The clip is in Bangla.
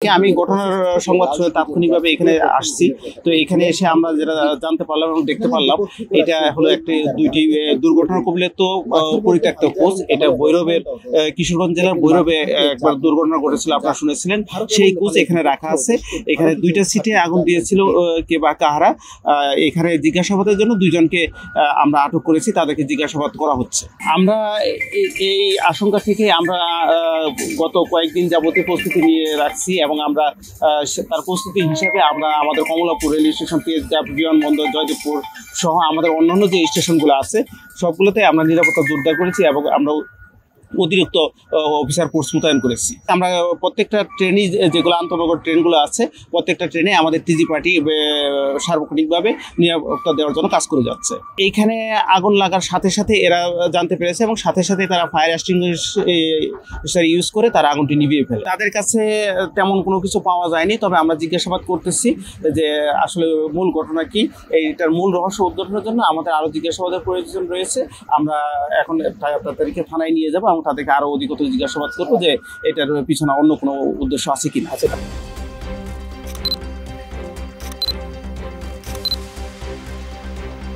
আমি ঘটনার সংবাদ শুনে তাৎক্ষণিকভাবে এখানে আসছি। তো এখানে এসে আমরা যেটা জানতে পারলাম এবং দেখতে পারলাম, এটা হলো দুইটি দুর্ঘটনা কবলিত পরিত্যক্ত কোচ। এটা ভৈরবের কিশোরগঞ্জ জেলার ভৈরবে একবার দুর্ঘটনা ঘটেছিল, আপনারা শুনেছিলেন। সেই কোচ এখানে রাখা আছে। এখানে দুইটা সিটে আগুন দিয়েছিল কে বা কাহারা। এখানে জিজ্ঞাসাবাদের জন্য দুইজনকে আমরা আটক করেছি, তাদেরকে জিজ্ঞাসাবাদ করা হচ্ছে। আমরা এই আশঙ্কা থেকে আমরা গত কয়েকদিন যাবতীয় প্রস্তুতি নিয়ে রাখছি এবং আমরা তার প্রস্তুতি হিসেবে আমরা আমাদের কমলাপুর রেল স্টেশন, তেজগাঁও বিমানবন্দর, জয়দেবপুর সহ আমাদের অন্যান্য যে স্টেশনগুলো আছে সবগুলোতে আমরা নিরাপত্তা জোরদার করেছি এবং আমরা অতিরিক্ত অফিসার ফোর্স মোতায়েন করেছি। আমরা প্রত্যেকটা ট্রেনই, যেগুলো আন্তনগর ট্রেনগুলো আছে, প্রত্যেকটা ট্রেনে আমাদের টিজি পার্টি সার্বক্ষণিকভাবে নিরাপত্তা দেওয়ার জন্য কাজ করে যাচ্ছে। এইখানে আগুন লাগার সাথে সাথে এরা জানতে পেরেছে এবং সাথে সাথে তারা ফায়ার এক্সটিংগুইশার ইউজ করে তারা আগুনটি নিভিয়ে ফেলে। তাদের কাছে তেমন কোনো কিছু পাওয়া যায়নি, তবে আমরা জিজ্ঞাসাবাদ করতেছি যে আসলে মূল ঘটনা কি। এইটার মূল রহস্য উদ্ঘাটনের জন্য আমাদের আরও জিজ্ঞাসাবাদের প্রয়োজন রয়েছে। আমরা এখন তাদেরকে থানায় নিয়ে যাবো এবং তাদেরকে আরো অধিকতর জিজ্ঞাসাবাদ করবো যে এটার পিছনে অন্য কোনো উদ্দেশ্য আছে কিনা।